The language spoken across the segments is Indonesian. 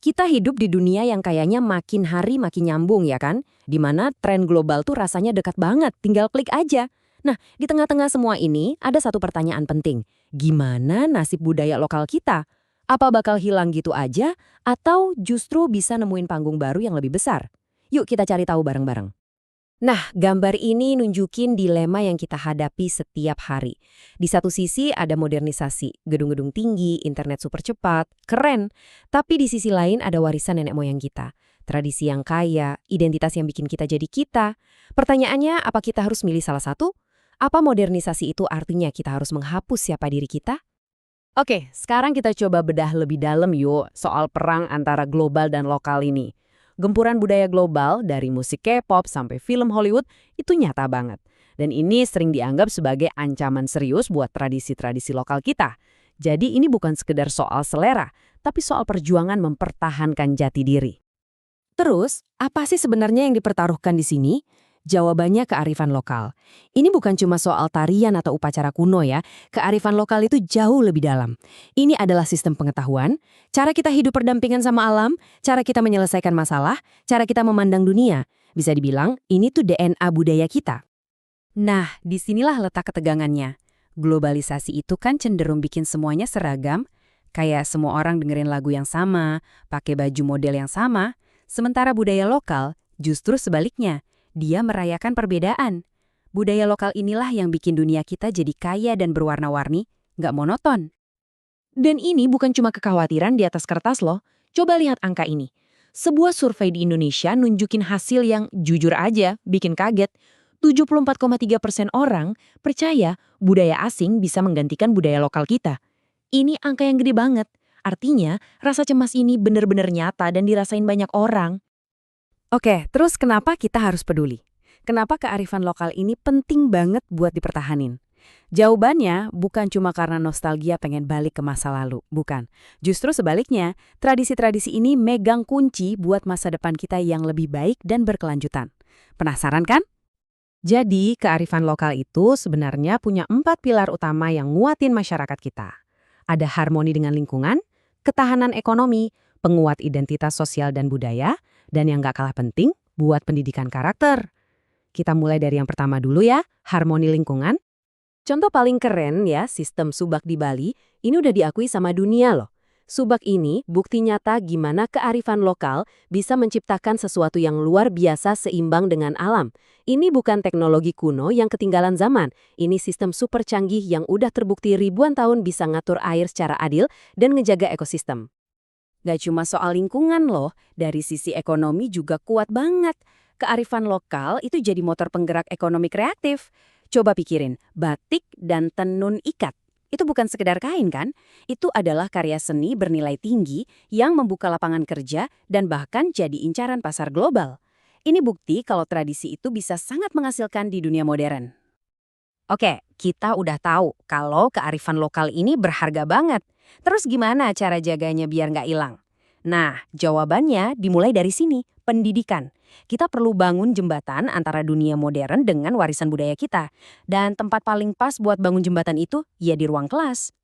Kita hidup di dunia yang kayaknya makin hari makin nyambung ya kan? Dimana tren global tuh rasanya dekat banget, tinggal klik aja. Nah, di tengah-tengah semua ini ada satu pertanyaan penting. Gimana nasib budaya lokal kita? Apa bakal hilang gitu aja? Atau justru bisa nemuin panggung baru yang lebih besar? Yuk kita cari tahu bareng-bareng. Nah, gambar ini nunjukin dilema yang kita hadapi setiap hari. Di satu sisi ada modernisasi, gedung-gedung tinggi, internet super cepat, keren. Tapi di sisi lain ada warisan nenek moyang kita. Tradisi yang kaya, identitas yang bikin kita jadi kita. Pertanyaannya, apa kita harus milih salah satu? Apa modernisasi itu artinya kita harus menghapus siapa diri kita? Oke, sekarang kita coba bedah lebih dalam yuk soal perang antara global dan lokal ini. Gempuran budaya global dari musik K-pop sampai film Hollywood itu nyata banget. Dan ini sering dianggap sebagai ancaman serius buat tradisi-tradisi lokal kita. Jadi ini bukan sekedar soal selera, tapi soal perjuangan mempertahankan jati diri. Terus, apa sih sebenarnya yang dipertaruhkan di sini? Jawabannya kearifan lokal. Ini bukan cuma soal tarian atau upacara kuno ya, kearifan lokal itu jauh lebih dalam. Ini adalah sistem pengetahuan, cara kita hidup berdampingan sama alam, cara kita menyelesaikan masalah, cara kita memandang dunia. Bisa dibilang, ini tuh DNA budaya kita. Nah, disinilah letak ketegangannya. Globalisasi itu kan cenderung bikin semuanya seragam, kayak semua orang dengerin lagu yang sama, pakai baju model yang sama, sementara budaya lokal justru sebaliknya. Dia merayakan perbedaan. Budaya lokal inilah yang bikin dunia kita jadi kaya dan berwarna-warni, nggak monoton. Dan ini bukan cuma kekhawatiran di atas kertas loh. Coba lihat angka ini. Sebuah survei di Indonesia nunjukin hasil yang jujur aja bikin kaget. 74,3% orang percaya budaya asing bisa menggantikan budaya lokal kita. Ini angka yang gede banget. Artinya, rasa cemas ini benar-benar nyata dan dirasain banyak orang. Oke, terus kenapa kita harus peduli? Kenapa kearifan lokal ini penting banget buat dipertahanin? Jawabannya bukan cuma karena nostalgia pengen balik ke masa lalu, bukan. Justru sebaliknya, tradisi-tradisi ini megang kunci buat masa depan kita yang lebih baik dan berkelanjutan. Penasaran kan? Jadi, kearifan lokal itu sebenarnya punya 4 pilar utama yang nguatin masyarakat kita. Ada harmoni dengan lingkungan, ketahanan ekonomi, penguat identitas sosial dan budaya, dan yang gak kalah penting, buat pendidikan karakter. Kita mulai dari yang pertama dulu ya, harmoni lingkungan. Contoh paling keren ya, sistem subak di Bali, ini udah diakui sama dunia loh. Subak ini bukti nyata gimana kearifan lokal bisa menciptakan sesuatu yang luar biasa seimbang dengan alam. Ini bukan teknologi kuno yang ketinggalan zaman. Ini sistem super canggih yang udah terbukti ribuan tahun bisa ngatur air secara adil dan ngejaga ekosistem. Gak cuma soal lingkungan loh, dari sisi ekonomi juga kuat banget. Kearifan lokal itu jadi motor penggerak ekonomi kreatif. Coba pikirin, batik dan tenun ikat. Itu bukan sekedar kain kan? Itu adalah karya seni bernilai tinggi yang membuka lapangan kerja dan bahkan jadi incaran pasar global. Ini bukti kalau tradisi itu bisa sangat menghasilkan di dunia modern. Oke, kita udah tahu kalau kearifan lokal ini berharga banget. Terus gimana cara jaganya biar nggak hilang? Nah, jawabannya dimulai dari sini, pendidikan. Kita perlu bangun jembatan antara dunia modern dengan warisan budaya kita. Dan tempat paling pas buat bangun jembatan itu ya di ruang kelas.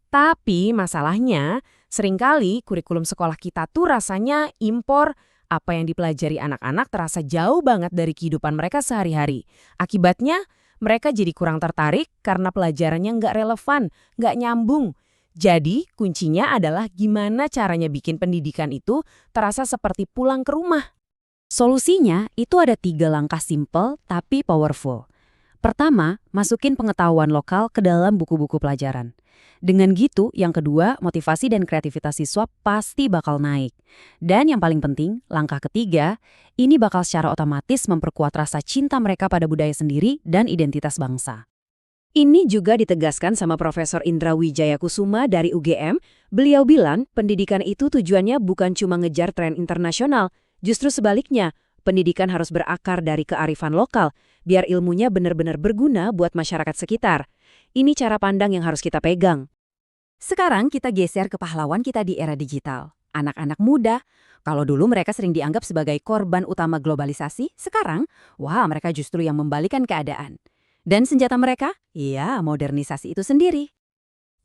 Tapi masalahnya, seringkali kurikulum sekolah kita tuh rasanya impor. Apa yang dipelajari anak-anak terasa jauh banget dari kehidupan mereka sehari-hari. Akibatnya, mereka jadi kurang tertarik karena pelajarannya nggak relevan, nggak nyambung. Jadi, kuncinya adalah gimana caranya bikin pendidikan itu terasa seperti pulang ke rumah. Solusinya itu ada 3 langkah simple tapi powerful. Pertama, masukin pengetahuan lokal ke dalam buku-buku pelajaran. Dengan gitu, yang kedua, motivasi dan kreativitas siswa pasti bakal naik. Dan yang paling penting, langkah ketiga, ini bakal secara otomatis memperkuat rasa cinta mereka pada budaya sendiri dan identitas bangsa. Ini juga ditegaskan sama Profesor Indra Wijayakusuma dari UGM. Beliau bilang pendidikan itu tujuannya bukan cuma ngejar tren internasional, justru sebaliknya, pendidikan harus berakar dari kearifan lokal, biar ilmunya benar-benar berguna buat masyarakat sekitar. Ini cara pandang yang harus kita pegang. Sekarang kita geser ke pahlawan kita di era digital. Anak-anak muda, kalau dulu mereka sering dianggap sebagai korban utama globalisasi, sekarang, wah mereka justru yang membalikan keadaan. Dan senjata mereka? Iya, modernisasi itu sendiri.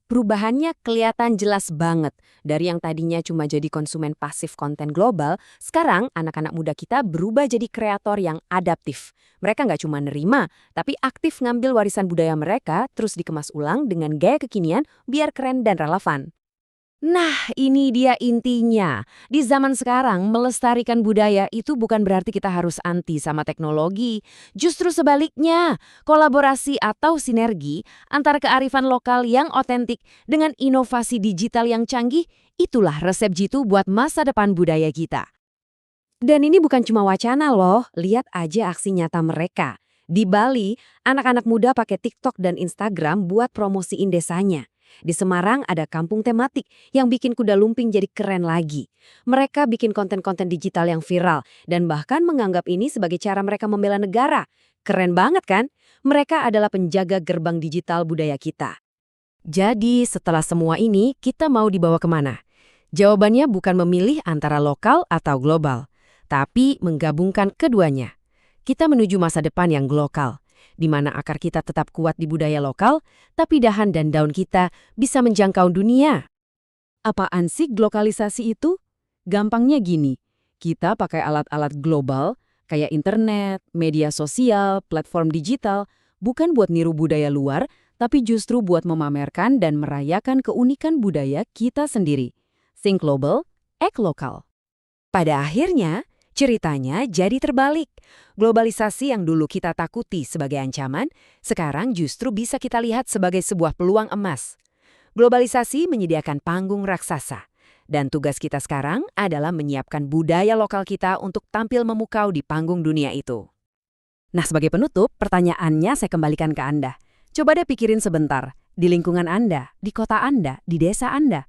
Perubahannya kelihatan jelas banget. Dari yang tadinya cuma jadi konsumen pasif konten global, sekarang anak-anak muda kita berubah jadi kreator yang adaptif. Mereka nggak cuma nerima, tapi aktif ngambil warisan budaya mereka terus dikemas ulang dengan gaya kekinian biar keren dan relevan. Nah, ini dia intinya. Di zaman sekarang, melestarikan budaya itu bukan berarti kita harus anti sama teknologi. Justru sebaliknya, kolaborasi atau sinergi antara kearifan lokal yang otentik dengan inovasi digital yang canggih, itulah resep jitu buat masa depan budaya kita. Dan ini bukan cuma wacana loh, lihat aja aksi nyata mereka. Di Bali, anak-anak muda pakai TikTok dan Instagram buat promosiin desanya. Di Semarang ada kampung tematik yang bikin kuda lumping jadi keren lagi. Mereka bikin konten-konten digital yang viral dan bahkan menganggap ini sebagai cara mereka membela negara. Keren banget kan? Mereka adalah penjaga gerbang digital budaya kita. Jadi setelah semua ini, kita mau dibawa kemana? Jawabannya bukan memilih antara lokal atau global, tapi menggabungkan keduanya. Kita menuju masa depan yang global, di mana akar kita tetap kuat di budaya lokal, tapi dahan dan daun kita bisa menjangkau dunia. Apaan sih globalisasi itu? Gampangnya gini, kita pakai alat-alat global, kayak internet, media sosial, platform digital, bukan buat niru budaya luar, tapi justru buat memamerkan dan merayakan keunikan budaya kita sendiri. Think global, act lokal. Pada akhirnya, ceritanya jadi terbalik. Globalisasi yang dulu kita takuti sebagai ancaman, sekarang justru bisa kita lihat sebagai sebuah peluang emas. Globalisasi menyediakan panggung raksasa. Dan tugas kita sekarang adalah menyiapkan budaya lokal kita untuk tampil memukau di panggung dunia itu. Nah, sebagai penutup, pertanyaannya saya kembalikan ke Anda. Coba deh pikirin sebentar, di lingkungan Anda, di kota Anda, di desa Anda,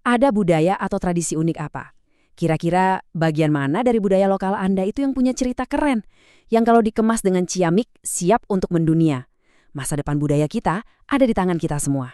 ada budaya atau tradisi unik apa? Kira-kira bagian mana dari budaya lokal Anda itu yang punya cerita keren? Yang kalau dikemas dengan ciamik, siap untuk mendunia. Masa depan budaya kita ada di tangan kita semua.